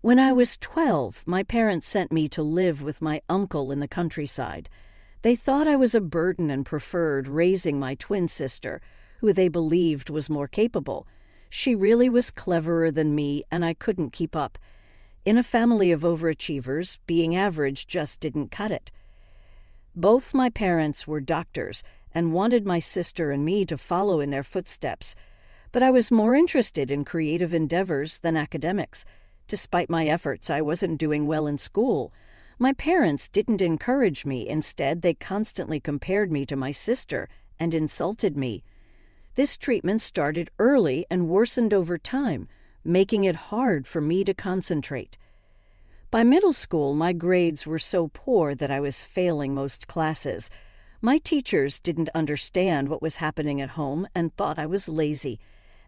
When I was 12, my parents sent me to live with my uncle in the countryside. They thought I was a burden and preferred raising my twin sister, who they believed was more capable. She really was cleverer than me, and I couldn't keep up. In a family of overachievers, being average just didn't cut it. Both my parents were doctors and wanted my sister and me to follow in their footsteps, but I was more interested in creative endeavors than academics. Despite my efforts, I wasn't doing well in school. My parents didn't encourage me. Instead, they constantly compared me to my sister and insulted me. This treatment started early and worsened over time, making it hard for me to concentrate. By middle school, my grades were so poor that I was failing most classes. My teachers didn't understand what was happening at home and thought I was lazy.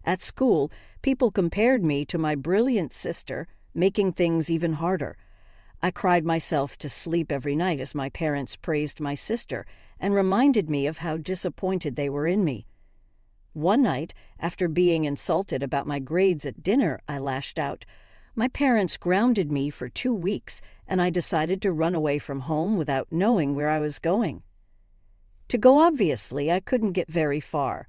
At school, people compared me to my brilliant sister, making things even harder. I cried myself to sleep every night as my parents praised my sister and reminded me of how disappointed they were in me. One night, after being insulted about my grades at dinner, I lashed out. My parents grounded me for 2 weeks, and I decided to run away from home without knowing where I was going. To go obviously, I couldn't get very far.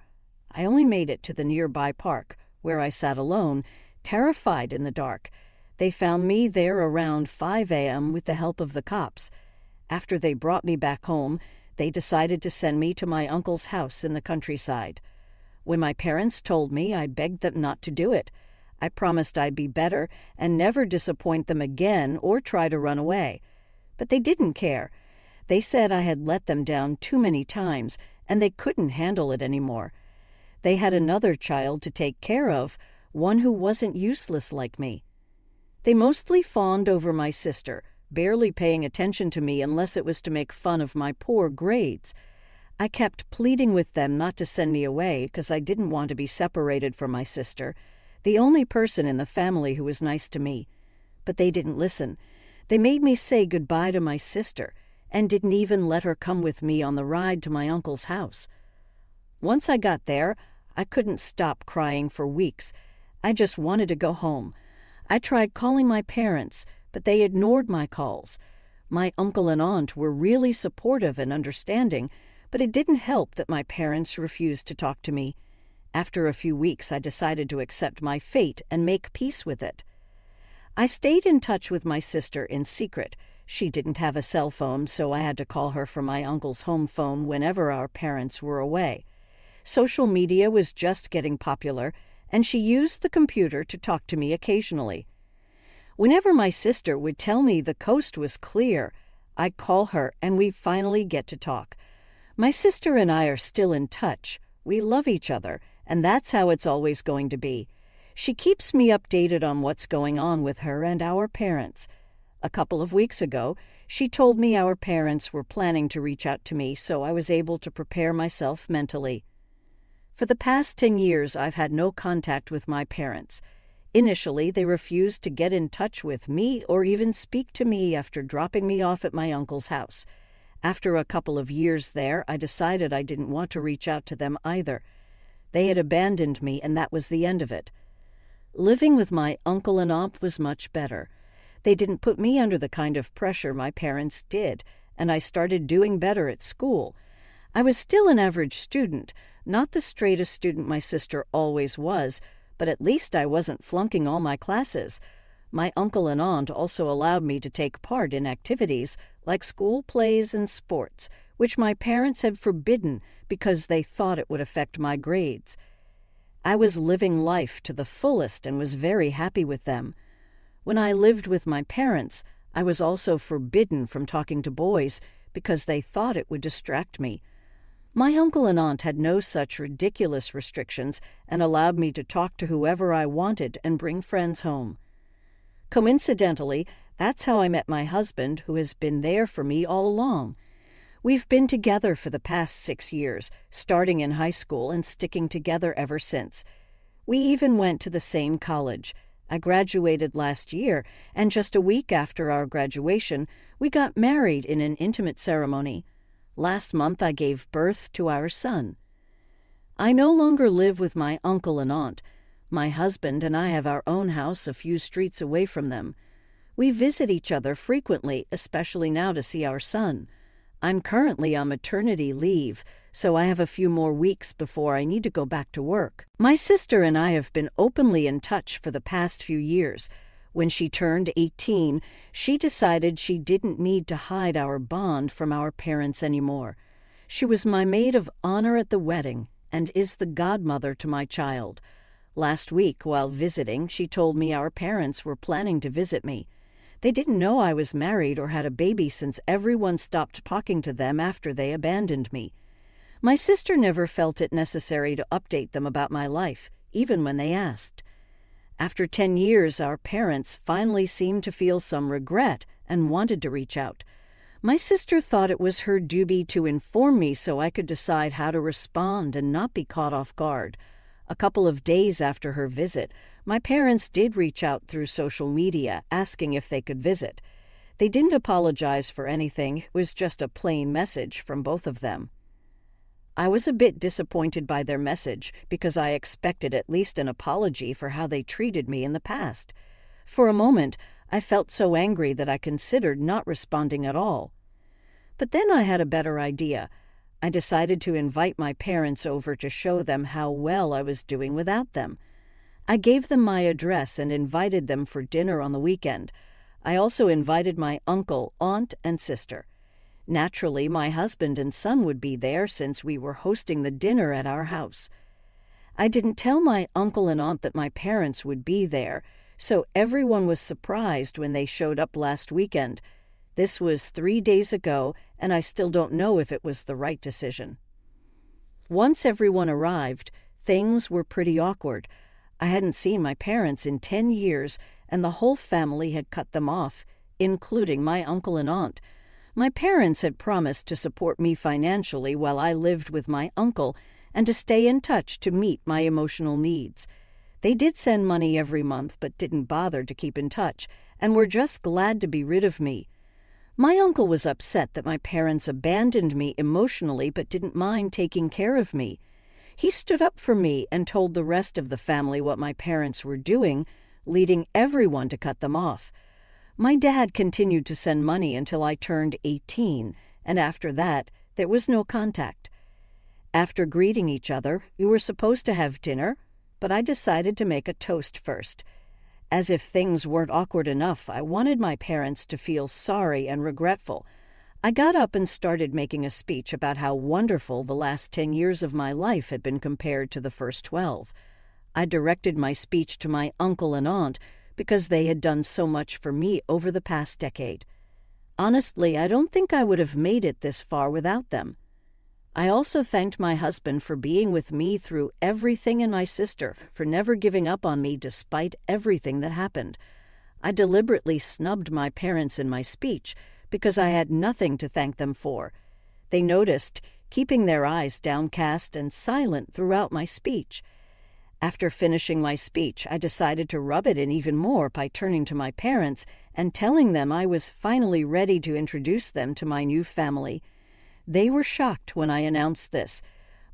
I only made it to the nearby park, where I sat alone, terrified in the dark. They found me there around 5 a.m. with the help of the cops. After they brought me back home, they decided to send me to my uncle's house in the countryside. When my parents told me, I begged them not to do it. I promised I'd be better and never disappoint them again or try to run away. But they didn't care. They said I had let them down too many times, and they couldn't handle it anymore. They had another child to take care of, one who wasn't useless like me. They mostly fawned over my sister, barely paying attention to me unless it was to make fun of my poor grades. I kept pleading with them not to send me away because I didn't want to be separated from my sister, the only person in the family who was nice to me. But they didn't listen. They made me say goodbye to my sister and didn't even let her come with me on the ride to my uncle's house. Once I got there, I couldn't stop crying for weeks. I just wanted to go home. I tried calling my parents, but they ignored my calls. My uncle and aunt were really supportive and understanding, but it didn't help that my parents refused to talk to me. After a few weeks, I decided to accept my fate and make peace with it. I stayed in touch with my sister in secret. She didn't have a cell phone, so I had to call her from my uncle's home phone whenever our parents were away. Social media was just getting popular, and she used the computer to talk to me occasionally. Whenever my sister would tell me the coast was clear, I'd call her and we'd finally get to talk. My sister and I are still in touch. We love each other, and that's how it's always going to be. She keeps me updated on what's going on with her and our parents. A couple of weeks ago, she told me our parents were planning to reach out to me, so I was able to prepare myself mentally. For the past 10 years, I've had no contact with my parents. Initially, they refused to get in touch with me or even speak to me after dropping me off at my uncle's house. After a couple of years there, I decided I didn't want to reach out to them either. They had abandoned me, and that was the end of it. Living with my uncle and aunt was much better. They didn't put me under the kind of pressure my parents did, and I started doing better at school. I was still an average student, not the straightest student my sister always was, but at least I wasn't flunking all my classes. My uncle and aunt also allowed me to take part in activities like school plays and sports, which my parents had forbidden because they thought it would affect my grades. I was living life to the fullest and was very happy with them. When I lived with my parents, I was also forbidden from talking to boys because they thought it would distract me. My uncle and aunt had no such ridiculous restrictions and allowed me to talk to whoever I wanted and bring friends home. Coincidentally, that's how I met my husband, who has been there for me all along. We've been together for the past 6 years, starting in high school and sticking together ever since. We even went to the same college. I graduated last year, and just a week after our graduation, we got married in an intimate ceremony. Last month, I gave birth to our son. I no longer live with my uncle and aunt. My husband and I have our own house a few streets away from them. We visit each other frequently, especially now to see our son. I'm currently on maternity leave, so I have a few more weeks before I need to go back to work. My sister and I have been openly in touch for the past few years. When she turned 18, she decided she didn't need to hide our bond from our parents anymore. She was my maid of honor at the wedding and is the godmother to my child. Last week, while visiting, she told me our parents were planning to visit me. They didn't know I was married or had a baby since everyone stopped talking to them after they abandoned me. My sister never felt it necessary to update them about my life, even when they asked. After 10 years, our parents finally seemed to feel some regret and wanted to reach out. My sister thought it was her duty to inform me so I could decide how to respond and not be caught off guard. A couple of days after her visit, my parents did reach out through social media, asking if they could visit. They didn't apologize for anything, it was just a plain message from both of them. I was a bit disappointed by their message because I expected at least an apology for how they treated me in the past. For a moment, I felt so angry that I considered not responding at all. But then I had a better idea. I decided to invite my parents over to show them how well I was doing without them. I gave them my address and invited them for dinner on the weekend. I also invited my uncle, aunt, and sister. Naturally, my husband and son would be there since we were hosting the dinner at our house. I didn't tell my uncle and aunt that my parents would be there, so everyone was surprised when they showed up last weekend. This was 3 days ago, and I still don't know if it was the right decision. Once everyone arrived, things were pretty awkward. I hadn't seen my parents in 10 years, and the whole family had cut them off, including my uncle and aunt. My parents had promised to support me financially while I lived with my uncle and to stay in touch to meet my emotional needs. They did send money every month but didn't bother to keep in touch and were just glad to be rid of me. My uncle was upset that my parents abandoned me emotionally but didn't mind taking care of me. He stood up for me and told the rest of the family what my parents were doing, leading everyone to cut them off. My dad continued to send money until I turned 18, and after that, there was no contact. After greeting each other, we were supposed to have dinner, but I decided to make a toast first. As if things weren't awkward enough, I wanted my parents to feel sorry and regretful. I got up and started making a speech about how wonderful the last 10 years of my life had been compared to the first 12. I directed my speech to my uncle and aunt because they had done so much for me over the past decade. Honestly, I don't think I would have made it this far without them. I also thanked my husband for being with me through everything and my sister for never giving up on me despite everything that happened. I deliberately snubbed my parents in my speech because I had nothing to thank them for. They noticed, keeping their eyes downcast and silent throughout my speech. After finishing my speech, I decided to rub it in even more by turning to my parents and telling them I was finally ready to introduce them to my new family. They were shocked when I announced this.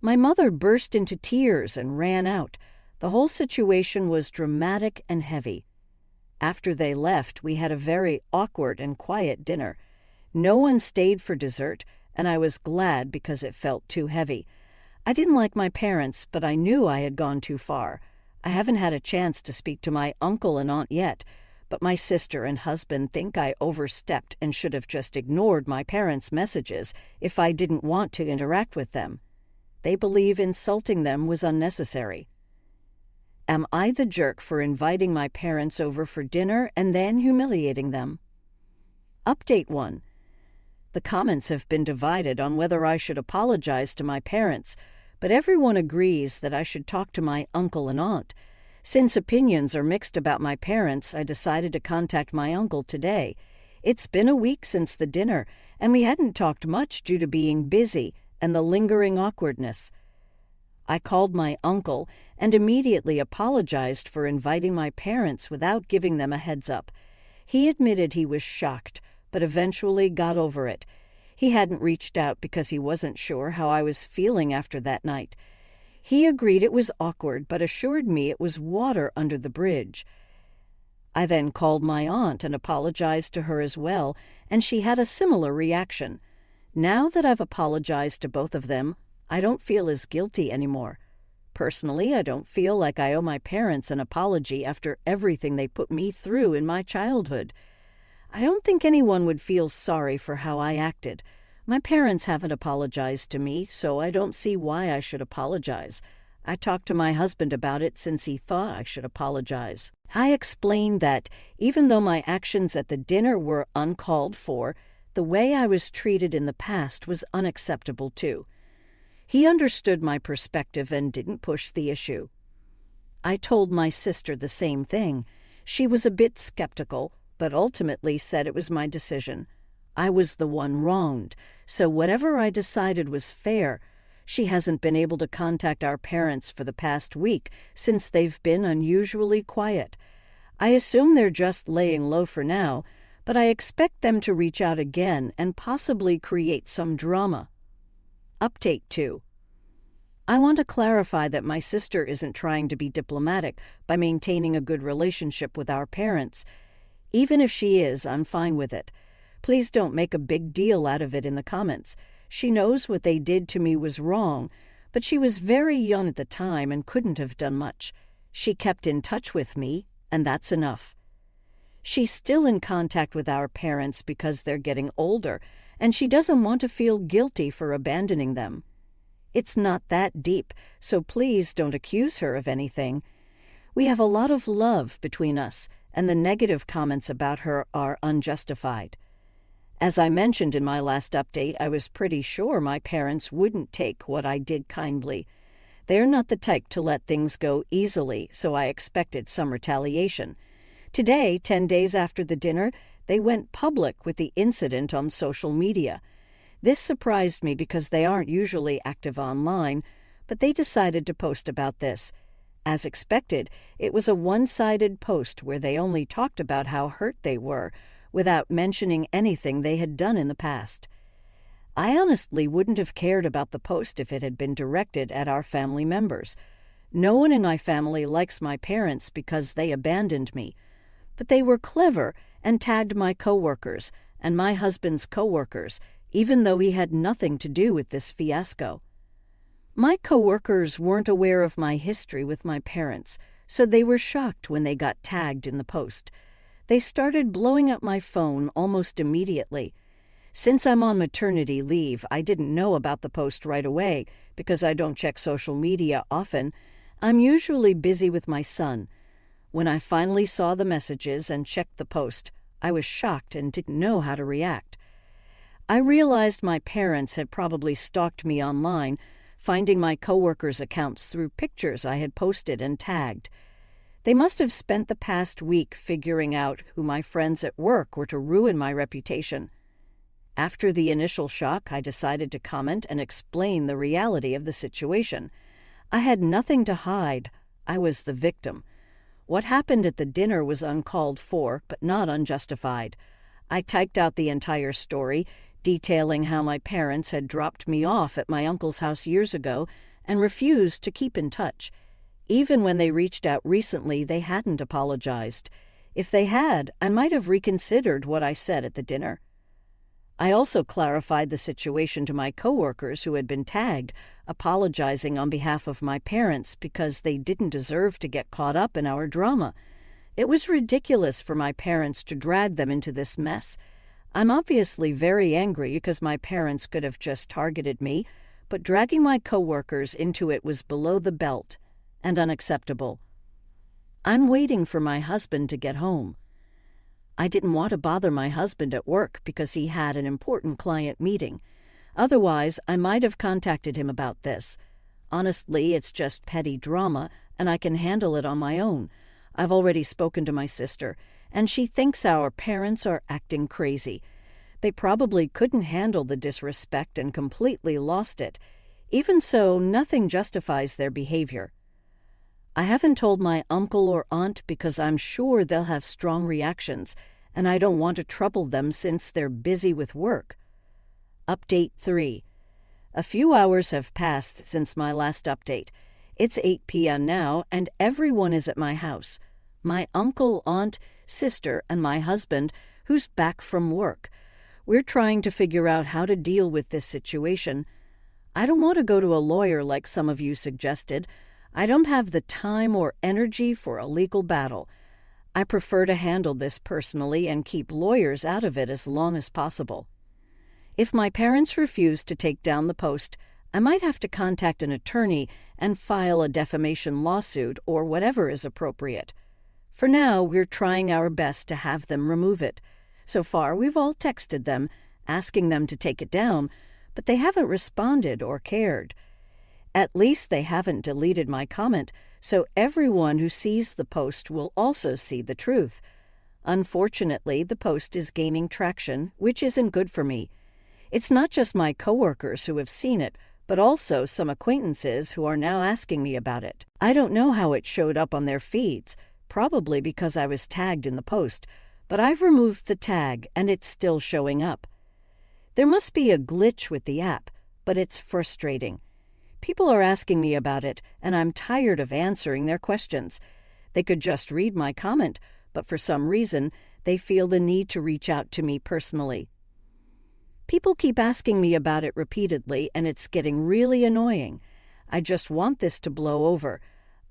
My mother burst into tears and ran out. The whole situation was dramatic and heavy. After they left, we had a very awkward and quiet dinner. No one stayed for dessert, and I was glad because it felt too heavy. I didn't like my parents, but I knew I had gone too far. I haven't had a chance to speak to my uncle and aunt yet, but my sister and husband think I overstepped and should have just ignored my parents' messages if I didn't want to interact with them. They believe insulting them was unnecessary. Am I the jerk for inviting my parents over for dinner and then humiliating them? Update 1. The comments have been divided on whether I should apologize to my parents, but everyone agrees that I should talk to my uncle and aunt. Since opinions are mixed about my parents, I decided to contact my uncle today. It's been a week since the dinner, and we hadn't talked much due to being busy and the lingering awkwardness. I called my uncle and immediately apologized for inviting my parents without giving them a heads up. He admitted he was shocked, but eventually got over it. He hadn't reached out because he wasn't sure how I was feeling after that night. He agreed it was awkward, but assured me it was water under the bridge. I then called my aunt and apologized to her as well, and she had a similar reaction. Now that I've apologized to both of them, I don't feel as guilty anymore. Personally, I don't feel like I owe my parents an apology after everything they put me through in my childhood. I don't think anyone would feel sorry for how I acted. My parents haven't apologized to me, so I don't see why I should apologize. I talked to my husband about it since he thought I should apologize. I explained that even though my actions at the dinner were uncalled for, the way I was treated in the past was unacceptable too. He understood my perspective and didn't push the issue. I told my sister the same thing. She was a bit skeptical, but ultimately said it was my decision. I was the one wronged, so whatever I decided was fair. She hasn't been able to contact our parents for the past week since they've been unusually quiet. I assume they're just laying low for now, but I expect them to reach out again and possibly create some drama. Update 2. I want to clarify that my sister isn't trying to be diplomatic by maintaining a good relationship with our parents. Even if she is, I'm fine with it. Please don't make a big deal out of it in the comments. She knows what they did to me was wrong, but she was very young at the time and couldn't have done much. She kept in touch with me, and that's enough. She's still in contact with our parents because they're getting older, and she doesn't want to feel guilty for abandoning them. It's not that deep, so please don't accuse her of anything. We have a lot of love between us, and the negative comments about her are unjustified. As I mentioned in my last update, I was pretty sure my parents wouldn't take what I did kindly. They're not the type to let things go easily, so I expected some retaliation. Today, 10 days after the dinner, they went public with the incident on social media. This surprised me because they aren't usually active online, but they decided to post about this. As expected, it was a one-sided post where they only talked about how hurt they were, without mentioning anything they had done in the past. I honestly wouldn't have cared about the post if it had been directed at our family members. No one in my family likes my parents because they abandoned me. But they were clever and tagged my coworkers and my husband's coworkers, even though he had nothing to do with this fiasco. My coworkers weren't aware of my history with my parents, so they were shocked when they got tagged in the post. They started blowing up my phone almost immediately. Since I'm on maternity leave, I didn't know about the post right away because I don't check social media often. I'm usually busy with my son. When I finally saw the messages and checked the post, I was shocked and didn't know how to react. I realized my parents had probably stalked me online, finding my coworkers' accounts through pictures I had posted and tagged. They must have spent the past week figuring out who my friends at work were to ruin my reputation. After the initial shock, I decided to comment and explain the reality of the situation. I had nothing to hide. I was the victim. What happened at the dinner was uncalled for, but not unjustified. I typed out the entire story, detailing how my parents had dropped me off at my uncle's house years ago and refused to keep in touch. Even when they reached out recently, they hadn't apologized. If they had, I might have reconsidered what I said at the dinner. I also clarified the situation to my coworkers who had been tagged, apologizing on behalf of my parents because they didn't deserve to get caught up in our drama. It was ridiculous for my parents to drag them into this mess. I'm obviously very angry because my parents could have just targeted me, but dragging my coworkers into it was below the belt and unacceptable. I'm waiting for my husband to get home. I didn't want to bother my husband at work because he had an important client meeting. Otherwise, I might have contacted him about this. Honestly, it's just petty drama, and I can handle it on my own. I've already spoken to my sister, and she thinks our parents are acting crazy. They probably couldn't handle the disrespect and completely lost it. Even so, nothing justifies their behavior. I haven't told my uncle or aunt because I'm sure they'll have strong reactions, and I don't want to trouble them since they're busy with work. Update 3. A few hours have passed since my last update. It's 8 p.m. now, and everyone is at my house. my uncle, aunt, sister, and my husband, who's back from work. We're trying to figure out how to deal with this situation. I don't want to go to a lawyer like some of you suggested. I don't have the time or energy for a legal battle. I prefer to handle this personally and keep lawyers out of it as long as possible. If my parents refuse to take down the post, I might have to contact an attorney and file a defamation lawsuit or whatever is appropriate. For now, we're trying our best to have them remove it. So far, we've all texted them, asking them to take it down, but they haven't responded or cared. At least they haven't deleted my comment, so everyone who sees the post will also see the truth. Unfortunately, the post is gaining traction, which isn't good for me. It's not just my coworkers who have seen it, but also some acquaintances who are now asking me about it. I don't know how it showed up on their feeds, probably because I was tagged in the post, but I've removed the tag and it's still showing up. There must be a glitch with the app, but it's frustrating. People are asking me about it, and I'm tired of answering their questions. They could just read my comment, but for some reason, they feel the need to reach out to me personally. People keep asking me about it repeatedly, and it's getting really annoying. I just want this to blow over.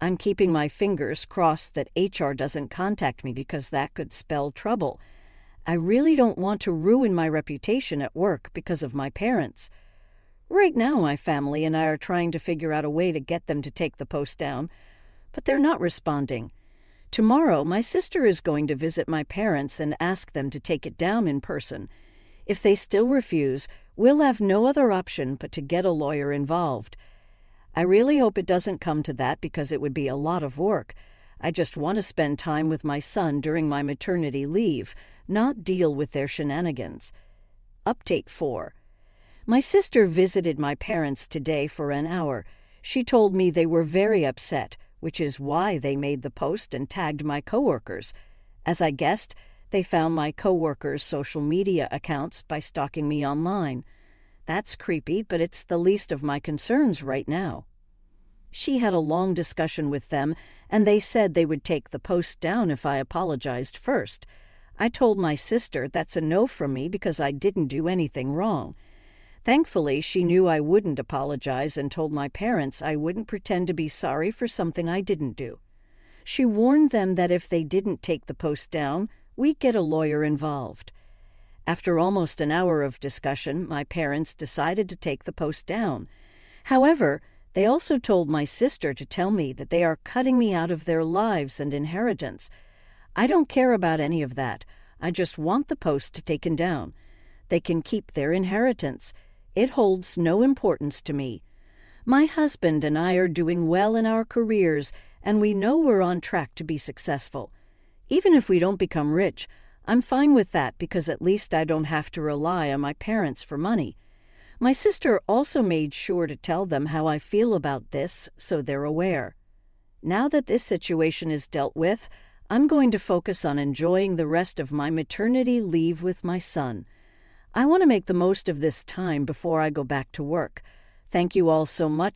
I'm keeping my fingers crossed that HR doesn't contact me because that could spell trouble. I really don't want to ruin my reputation at work because of my parents. Right now, my family and I are trying to figure out a way to get them to take the post down, but they're not responding. Tomorrow, my sister is going to visit my parents and ask them to take it down in person. If they still refuse, we'll have no other option but to get a lawyer involved. I really hope it doesn't come to that because it would be a lot of work. I just want to spend time with my son during my maternity leave, not deal with their shenanigans. Update 4. My sister visited my parents today for an hour. She told me they were very upset, which is why they made the post and tagged my coworkers. As I guessed, they found my coworkers' social media accounts by stalking me online. That's creepy, but it's the least of my concerns right now. She had a long discussion with them, and they said they would take the post down if I apologized first. I told my sister that's a no from me because I didn't do anything wrong. Thankfully, she knew I wouldn't apologize and told my parents I wouldn't pretend to be sorry for something I didn't do. She warned them that if they didn't take the post down, we'd get a lawyer involved. After almost an hour of discussion, my parents decided to take the post down. However, they also told my sister to tell me that they are cutting me out of their lives and inheritance. I don't care about any of that. I just want the post taken down. They can keep their inheritance. It holds no importance to me. My husband and I are doing well in our careers, and we know we're on track to be successful. Even if we don't become rich, I'm fine with that because at least I don't have to rely on my parents for money. My sister also made sure to tell them how I feel about this so they're aware. Now that this situation is dealt with, I'm going to focus on enjoying the rest of my maternity leave with my son. I want to make the most of this time before I go back to work. Thank you all so much